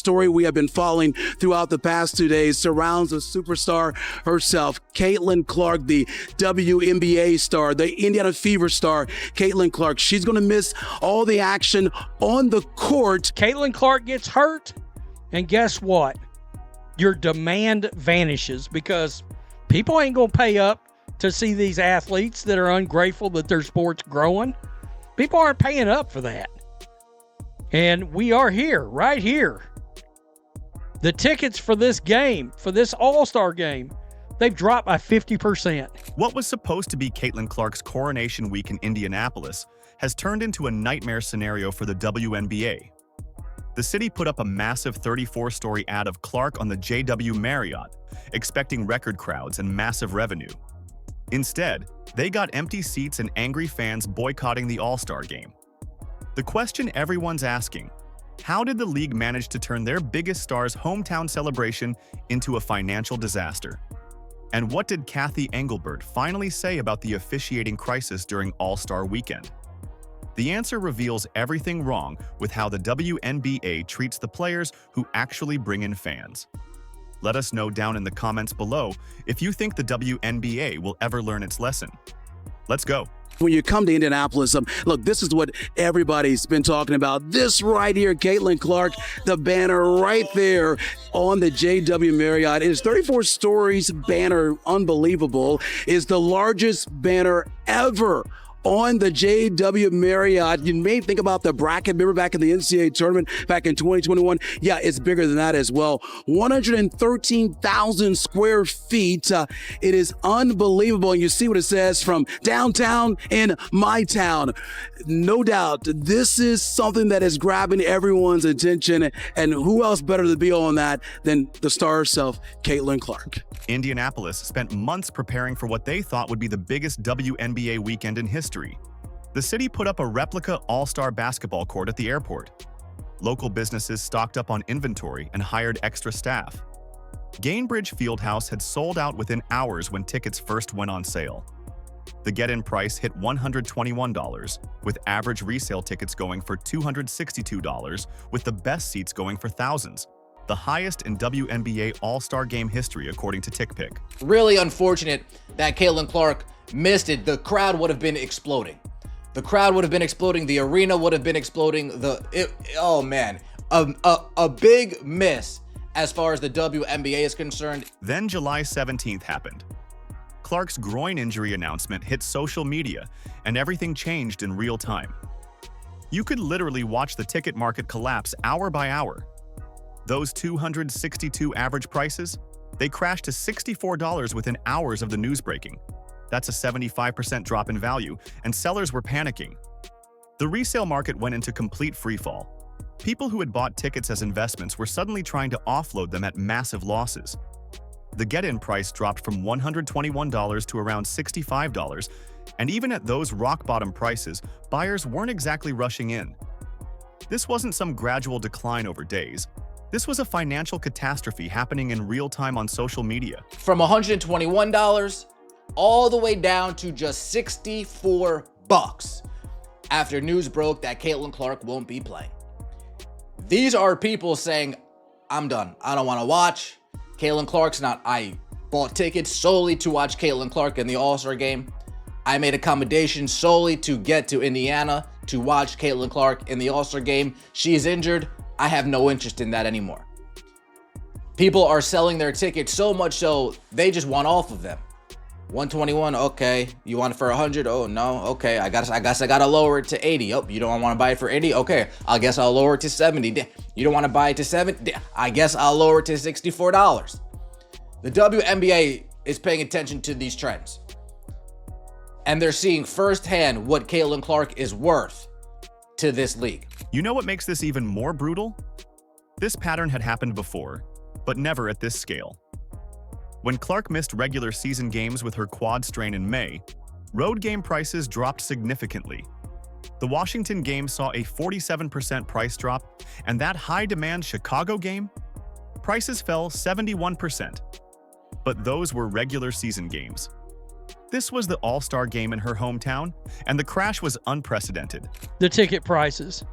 story we have been following throughout the past 2 days surrounds the superstar herself, Caitlin Clark, the WNBA star, the Indiana Fever star, Caitlin Clark. She's going to miss all the action on the court. Caitlin Clark gets hurt, and guess what? Your demand vanishes because people ain't going to pay up to see these athletes that are ungrateful that their sport's growing. People aren't paying up for that. And we are here, right here. The tickets for this game, for this All-Star game, they've dropped by 50%. What was supposed to be Caitlin Clark's coronation week in Indianapolis has turned into a nightmare scenario for the WNBA. The city put up a massive 34-story ad of Clark on the JW Marriott, expecting record crowds and massive revenue. Instead, they got empty seats and angry fans boycotting the All-Star game. The question everyone's asking, how did the league manage to turn their biggest star's hometown celebration into a financial disaster? And what did Cathy Engelbert finally say about the officiating crisis during All-Star weekend? The answer reveals everything wrong with how the WNBA treats the players who actually bring in fans. Let us know down in the comments below if you think the WNBA will ever learn its lesson. Let's go. When you come to Indianapolis, look, this is what everybody's been talking about. This right here, Caitlin Clark, the banner right there on the JW Marriott. It is 34 stories banner, unbelievable. Is the largest banner ever on the JW Marriott. You may think about the bracket. Remember back in the NCAA tournament back in 2021? Yeah, it's bigger than that as well. 113,000 square feet. It is unbelievable. And you see what it says, from downtown in my town. No doubt, this is something that is grabbing everyone's attention. And who else better to be on that than the star herself, Caitlin Clark? Indianapolis spent months preparing for what they thought would be the biggest WNBA weekend in history. The city put up a replica all-star basketball court at the airport. Local businesses stocked up on inventory and hired extra staff. Gainbridge Fieldhouse had sold out within hours when tickets first went on sale. The get-in price hit $121, with average resale tickets going for $262, with the best seats going for thousands. The highest in WNBA All-Star Game history, according to TickPick. Really unfortunate that Caitlin Clark missed it. The crowd would have been exploding. The crowd would have been exploding. The arena would have been exploding. Oh man, a big miss as far as the WNBA is concerned. Then July 17th happened. Clark's groin injury announcement hit social media, and everything changed in real time. You could literally watch the ticket market collapse hour by hour. Those 262 average prices, they crashed to $64 within hours of the news breaking. That's a 75% drop in value, and sellers were panicking. The resale market went into complete freefall. People who had bought tickets as investments were suddenly trying to offload them at massive losses. The get-in price dropped from $121 to around $65, and even at those rock-bottom prices, buyers weren't exactly rushing in. This wasn't some gradual decline over days. This was a financial catastrophe happening in real time on social media. From $121 all the way down to just $64 after news broke that Caitlin Clark won't be playing. These are people saying, I'm done. I don't want to watch. Caitlin Clark's not. I bought tickets solely to watch Caitlin Clark in the All-Star game. I made accommodations solely to get to Indiana to watch Caitlin Clark in the All-Star game. She's injured. I have no interest in that anymore. People are selling their tickets so much so they just want off of them. 121, okay. You want it for 100? Oh no, okay. I guess I gotta lower it to 80. Oh, you don't want to buy it for 80? Okay, I guess I'll lower it to 70. You don't want to buy it to 70? I guess I'll lower it to $64. The WNBA is paying attention to these trends, and they're seeing firsthand what Caitlin Clark is worth to this league. You know what makes this even more brutal? This pattern had happened before, but never at this scale. When Clark missed regular season games with her quad strain in May, road game prices dropped significantly. The Washington game saw a 47% price drop, and that high-demand Chicago game, prices fell 71%. But those were regular season games. This was the All-Star game in her hometown, and the crash was unprecedented. The ticket prices.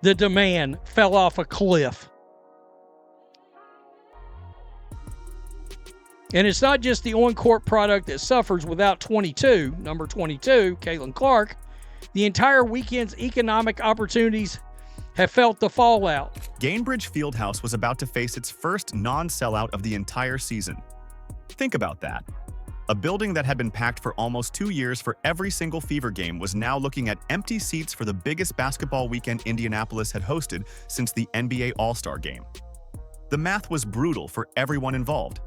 The demand fell off a cliff. And it's not just the on-court product that suffers without number 22, Caitlin Clark. The entire weekend's economic opportunities have felt the fallout. Gainbridge Fieldhouse was about to face its first non-sellout of the entire season. Think about that. A building that had been packed for almost 2 years for every single Fever game was now looking at empty seats for the biggest basketball weekend Indianapolis had hosted since the NBA All-Star Game. The math was brutal for everyone involved.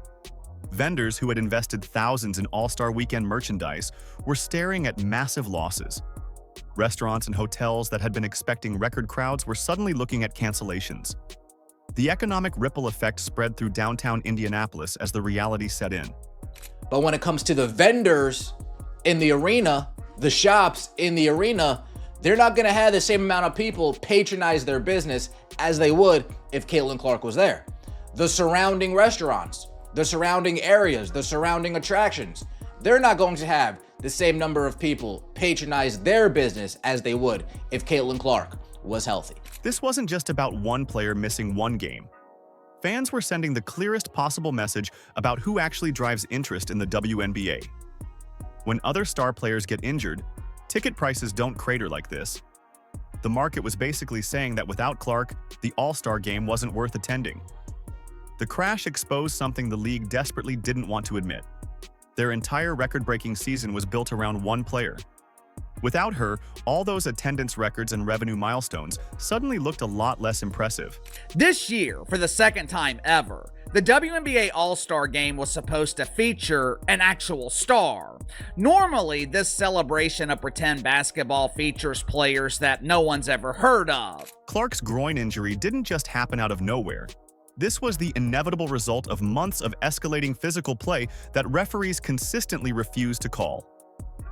Vendors who had invested thousands in All-Star Weekend merchandise were staring at massive losses. Restaurants and hotels that had been expecting record crowds were suddenly looking at cancellations. The economic ripple effect spread through downtown Indianapolis as the reality set in. But when it comes to the vendors in the arena, the shops in the arena, they're not going to have the same amount of people patronize their business as they would if Caitlin Clark was there. The surrounding restaurants, the surrounding areas, the surrounding attractions, they're not going to have the same number of people patronize their business as they would if Caitlin Clark was healthy. This wasn't just about one player missing one game. Fans were sending the clearest possible message about who actually drives interest in the WNBA. When other star players get injured, ticket prices don't crater like this. The market was basically saying that without Clark, the All-Star game wasn't worth attending. The crash exposed something the league desperately didn't want to admit. Their entire record-breaking season was built around one player. Without her, all those attendance records and revenue milestones suddenly looked a lot less impressive. This year, for the second time ever, the WNBA All-Star Game was supposed to feature an actual star. Normally, this celebration of pretend basketball features players that no one's ever heard of. Clark's groin injury didn't just happen out of nowhere. This was the inevitable result of months of escalating physical play that referees consistently refused to call.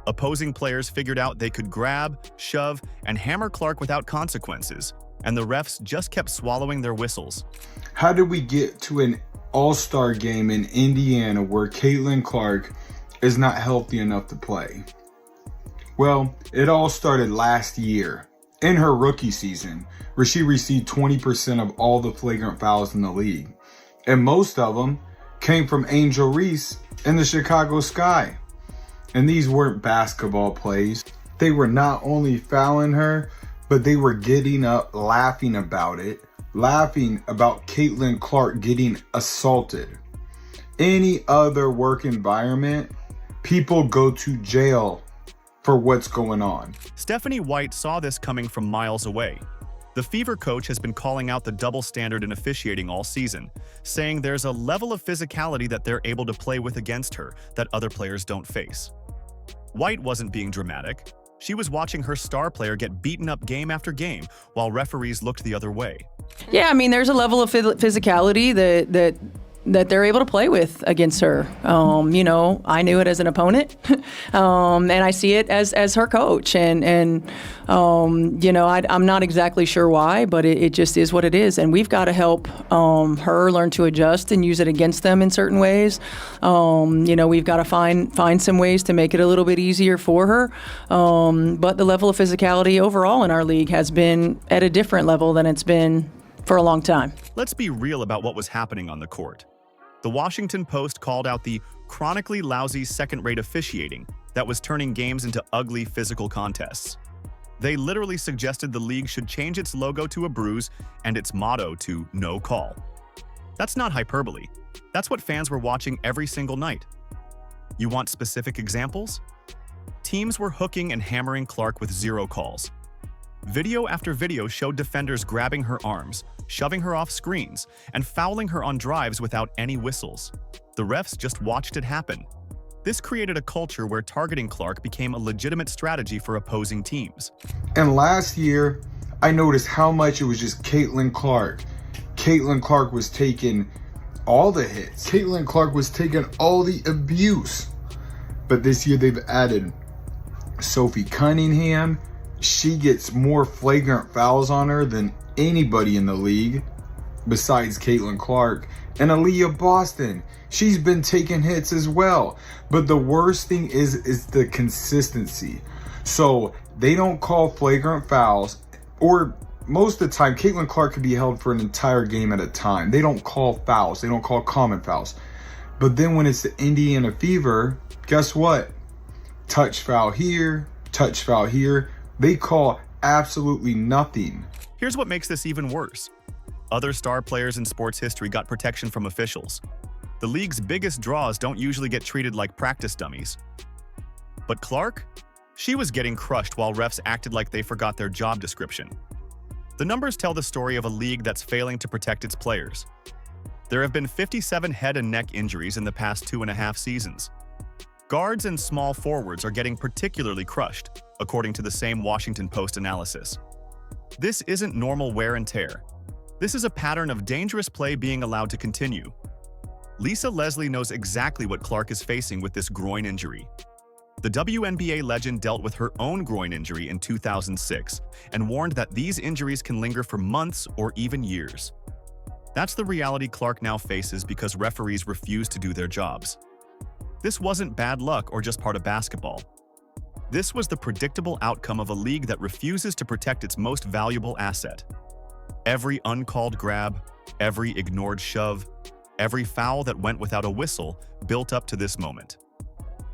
Opposing players figured out they could grab, shove, and hammer Clark without consequences, and the refs just kept swallowing their whistles. How did we get to an All-Star game in Indiana where Caitlin Clark is not healthy enough to play? Well, it all started last year, in her rookie season, where she received 20% of all the flagrant fouls in the league. And most of them came from Angel Reese in the Chicago Sky. And these weren't basketball plays. They were not only fouling her, but they were getting up, laughing about it, laughing about Caitlin Clark getting assaulted. Any other work environment, people go to jail for what's going on. Stephanie White saw this coming from miles away. The Fever coach has been calling out the double standard in officiating all season, saying there's a level of physicality that they're able to play with against her that other players don't face. White wasn't being dramatic. She was watching her star player get beaten up game after game while referees looked the other way. Yeah, I mean, there's a level of physicality that they're able to play with against her. You know, I knew it as an opponent, and I see it as her coach. And you know, I'm not exactly sure why, but it just is what it is. And we've got to help her learn to adjust and use it against them in certain ways. You know, we've got to find some ways to make it a little bit easier for her. But the level of physicality overall in our league has been at a different level than it's been for a long time. Let's be real about what was happening on the court. The Washington Post called out the chronically lousy second-rate officiating that was turning games into ugly physical contests. They literally suggested the league should change its logo to a bruise and its motto to no call. That's not hyperbole. That's what fans were watching every single night. You want specific examples? Teams were hooking and hammering Clark with 0 calls. Video after video showed defenders grabbing her arms, shoving her off screens, and fouling her on drives without any whistles. The refs just watched it happen. This created a culture where targeting Clark became a legitimate strategy for opposing teams. And last year, I noticed how much it was just Caitlin Clark. Caitlin Clark was taking all the hits. Caitlin Clark was taking all the abuse. But this year they've added Sophie Cunningham. She gets more flagrant fouls on her than anybody in the league besides Caitlin Clark. And Aaliyah Boston, she's been taking hits as well. But the worst thing is the consistency. So they don't call flagrant fouls, or most of the time, Caitlin Clark could be held for an entire game at a time. They don't call fouls. They don't call common fouls. But then when it's the Indiana Fever, guess what? Touch foul here, touch foul here. They call absolutely nothing. Here's what makes this even worse. Other star players in sports history got protection from officials. The league's biggest draws don't usually get treated like practice dummies. But Clark? She was getting crushed while refs acted like they forgot their job description. The numbers tell the story of a league that's failing to protect its players. There have been 57 head and neck injuries in the past 2.5 seasons. Guards and small forwards are getting particularly crushed, according to the same Washington Post analysis. This isn't normal wear and tear. This is a pattern of dangerous play being allowed to continue. Lisa Leslie knows exactly what Clark is facing with this groin injury. The WNBA legend dealt with her own groin injury in 2006 and warned that these injuries can linger for months or even years. That's the reality Clark now faces because referees refuse to do their jobs. This wasn't bad luck or just part of basketball. This was the predictable outcome of a league that refuses to protect its most valuable asset. Every uncalled grab, every ignored shove, every foul that went without a whistle built up to this moment.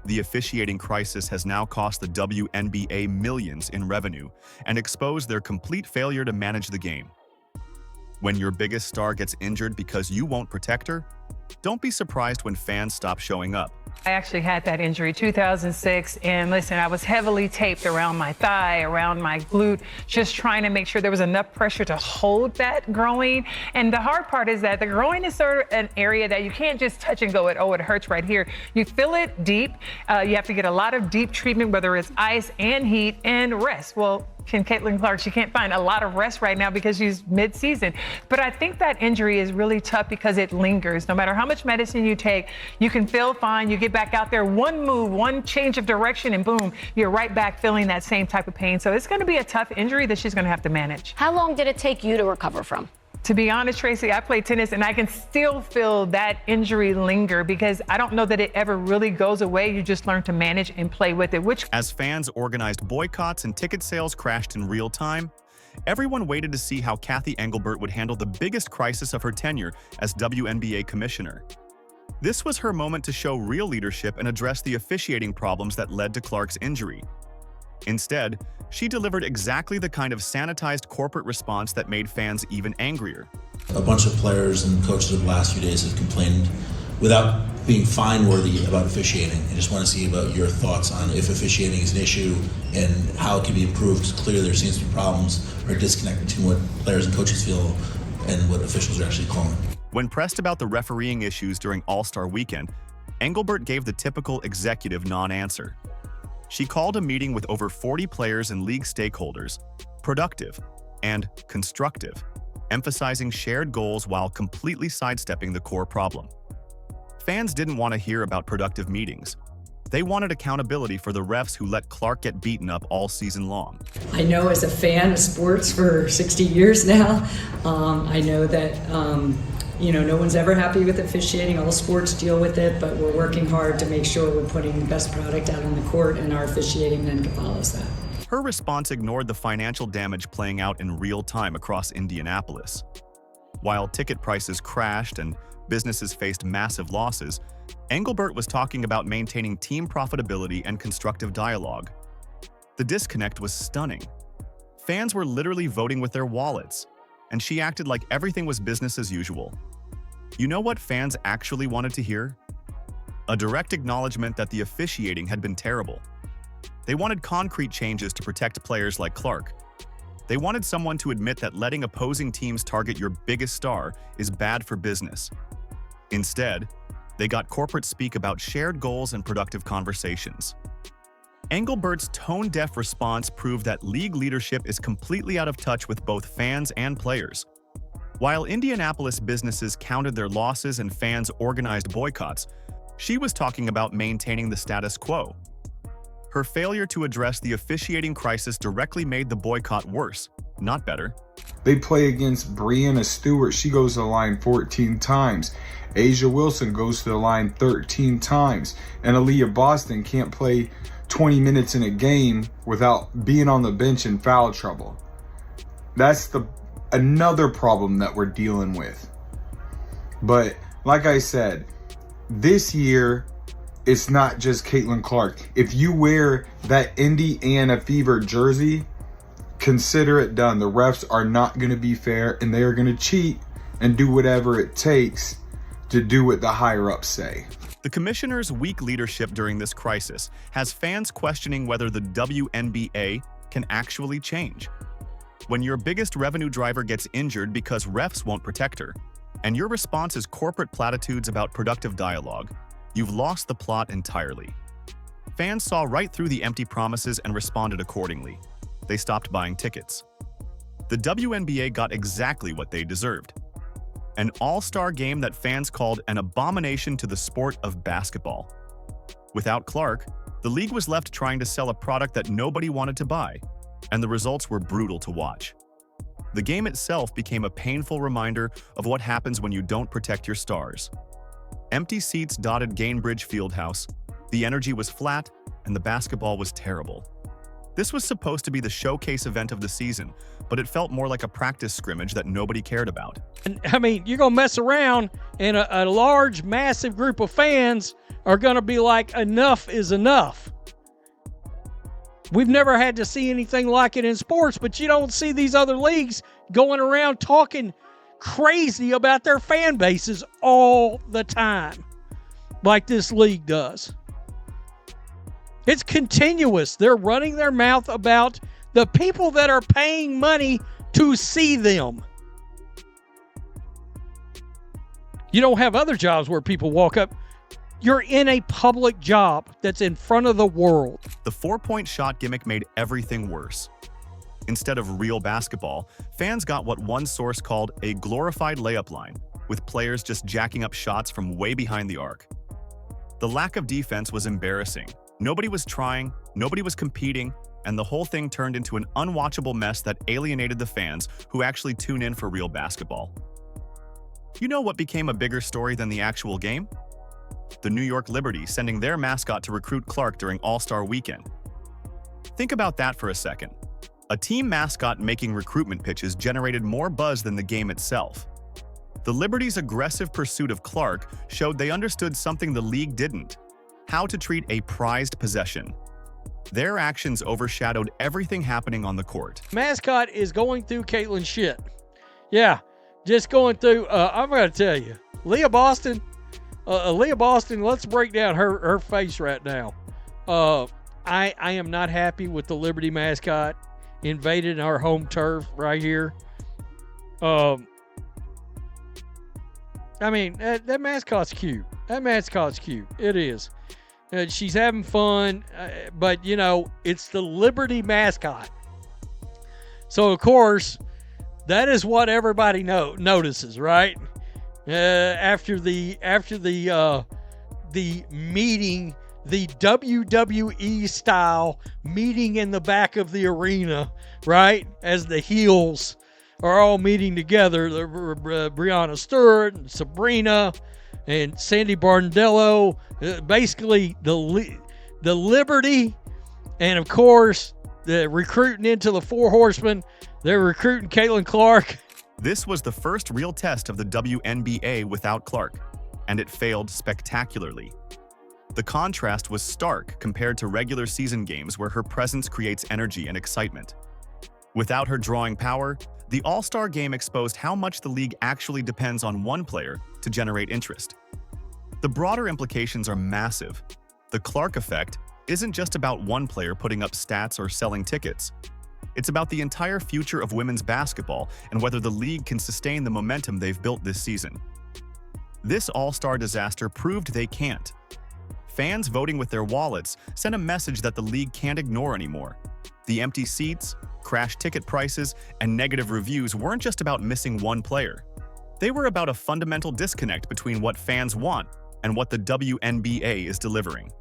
The officiating crisis has now cost the WNBA millions in revenue and exposed their complete failure to manage the game. When your biggest star gets injured because you won't protect her, don't be surprised when fans stop showing up. I actually had that injury 2006, and listen, I was heavily taped around my thigh, around my glute, just trying to make sure there was enough pressure to hold that groin. And the hard part is that the groin is sort of an area that you can't just touch and go, it hurts right here. You feel it deep. You have to get a lot of deep treatment, whether it's ice and heat and rest. Well, Caitlin Clark, she can't find a lot of rest right now because she's mid-season. But I think that injury is really tough because it lingers. No matter how much medicine you take, you can feel fine. You get back out there, one move, one change of direction, and boom, you're right back feeling that same type of pain. So it's going to be a tough injury that she's going to have to manage. How long did it take you to recover from? To be honest, Tracy, I play tennis and I can still feel that injury linger because I don't know that it ever really goes away. You just learn to manage and play with it, As fans organized boycotts and ticket sales crashed in real time, everyone waited to see how Cathy Engelbert would handle the biggest crisis of her tenure as WNBA commissioner. This was her moment to show real leadership and address the officiating problems that led to Clark's injury. Instead, she delivered exactly the kind of sanitized corporate response that made fans even angrier. A bunch of players and coaches over the last few days have complained without being fine-worthy about officiating. I just want to see about your thoughts on if officiating is an issue and how it can be improved. Because clearly there seems to be problems or disconnect between what players and coaches feel and what officials are actually calling. When pressed about the refereeing issues during All-Star Weekend, Engelbert gave the typical executive non-answer. She called a meeting with over 40 players and league stakeholders, productive and constructive, emphasizing shared goals while completely sidestepping the core problem. Fans didn't want to hear about productive meetings. They wanted accountability for the refs who let Clark get beaten up all season long. I know as a fan of sports for 60 years now, I know that no one's ever happy with officiating. All sports deal with it, but we're working hard to make sure we're putting the best product out on the court, and our officiating then follows that. Her response ignored the financial damage playing out in real time across Indianapolis. While ticket prices crashed and businesses faced massive losses, Engelbert was talking about maintaining team profitability and constructive dialogue. The disconnect was stunning. Fans were literally voting with their wallets, and she acted like everything was business as usual. You know what fans actually wanted to hear? A direct acknowledgement that the officiating had been terrible. They wanted concrete changes to protect players like Clark. They wanted someone to admit that letting opposing teams target your biggest star is bad for business. Instead, they got corporate speak about shared goals and productive conversations. Engelbert's tone-deaf response proved that league leadership is completely out of touch with both fans and players. While Indianapolis businesses counted their losses and fans organized boycotts, she was talking about maintaining the status quo. Her failure to address the officiating crisis directly made the boycott worse, not better. They play against Breanna Stewart. She goes to the line 14 times. Asia Wilson goes to the line 13 times. And Aaliyah Boston can't play 20 minutes in a game without being on the bench in foul trouble. That's another problem that we're dealing with. But like I said, this year, it's not just Caitlin Clark. If you wear that Indiana Fever jersey, consider it done. The refs are not going to be fair, and they are going to cheat and do whatever it takes to do what the higher-ups say. The commissioner's weak leadership during this crisis has fans questioning whether the WNBA can actually change. When your biggest revenue driver gets injured because refs won't protect her, and your response is corporate platitudes about productive dialogue, you've lost the plot entirely. Fans saw right through the empty promises and responded accordingly. They stopped buying tickets. The WNBA got exactly what they deserved. An all-star game that fans called an abomination to the sport of basketball. Without Clark, the league was left trying to sell a product that nobody wanted to buy, and the results were brutal to watch. The game itself became a painful reminder of what happens when you don't protect your stars. Empty seats dotted Gainbridge Fieldhouse, the energy was flat, and the basketball was terrible. This was supposed to be the showcase event of the season, but it felt more like a practice scrimmage that nobody cared about. And, I mean, you're going to mess around, and a large, massive group of fans are going to be like, enough is enough. We've never had to see anything like it in sports, but you don't see these other leagues going around talking crazy about their fan bases all the time, like this league does. It's continuous. They're running their mouth about the people that are paying money to see them. You don't have other jobs where people walk up. You're in a public job that's in front of the world. The four-point shot gimmick made everything worse. Instead of real basketball, fans got what one source called a glorified layup line, with players just jacking up shots from way behind the arc. The lack of defense was embarrassing. Nobody was trying, nobody was competing, and the whole thing turned into an unwatchable mess that alienated the fans who actually tune in for real basketball. You know what became a bigger story than the actual game? The New York Liberty sending their mascot to recruit Clark during All-Star Weekend. Think about that for a second. A team mascot making recruitment pitches generated more buzz than the game itself. The Liberty's aggressive pursuit of Clark showed they understood something the league didn't: how to treat a prized possession. Their actions overshadowed everything happening on the court. Mascot is going through Caitlin's shit. Yeah, just going through, I'm going to tell you, Leah Boston, let's break down her face right now. I am not happy with the Liberty mascot invading our home turf right here. I mean, that mascot's cute. That mascot's cute. It is. She's having fun, but, you know, it's the Liberty mascot. So, of course, that is what everybody notices, right? After the meeting, the WWE style meeting in the back of the arena, right? As the heels are all meeting together, Breonna Stewart and Sabrina and Sandy Barndello, basically the Liberty, and of course the recruiting into the Four Horsemen. They're recruiting Caitlin Clark. This was the first real test of the WNBA without Clark, and it failed spectacularly. The contrast was stark compared to regular season games where her presence creates energy and excitement. Without her drawing power, the All-Star game exposed how much the league actually depends on one player to generate interest. The broader implications are massive. The Clark effect isn't just about one player putting up stats or selling tickets. It's about the entire future of women's basketball and whether the league can sustain the momentum they've built this season. This all-star disaster proved they can't. Fans voting with their wallets sent a message that the league can't ignore anymore. The empty seats, crashed ticket prices, and negative reviews weren't just about missing one player. They were about a fundamental disconnect between what fans want and what the WNBA is delivering.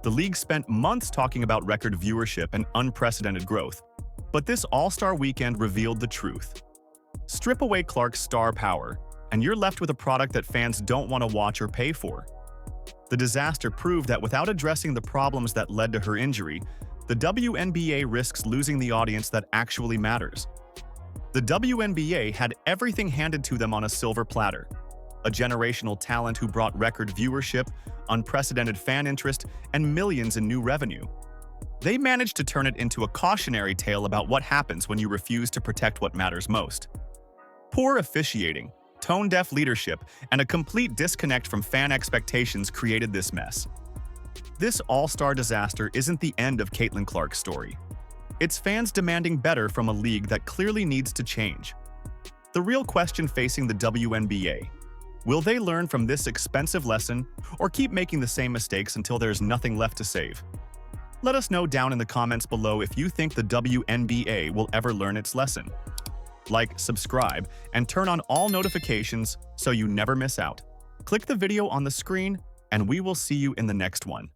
The league spent months talking about record viewership and unprecedented growth, but this All-Star weekend revealed the truth. Strip away Clark's star power, and you're left with a product that fans don't want to watch or pay for. The disaster proved that without addressing the problems that led to her injury, the WNBA risks losing the audience that actually matters. The WNBA had everything handed to them on a silver platter. a generational talent who brought record viewership, unprecedented fan interest, and millions in new revenue. They managed to turn it into a cautionary tale about what happens when you refuse to protect what matters most. Poor officiating, tone-deaf leadership, and a complete disconnect from fan expectations created this mess. This all-star disaster isn't the end of Caitlin Clark's story. It's fans demanding better from a league that clearly needs to change. The real question facing the WNBA: will they learn from this expensive lesson or keep making the same mistakes until there's nothing left to save? Let us know down in the comments below if you think the WNBA will ever learn its lesson. Like, subscribe, and turn on all notifications so you never miss out. Click the video on the screen, and we will see you in the next one.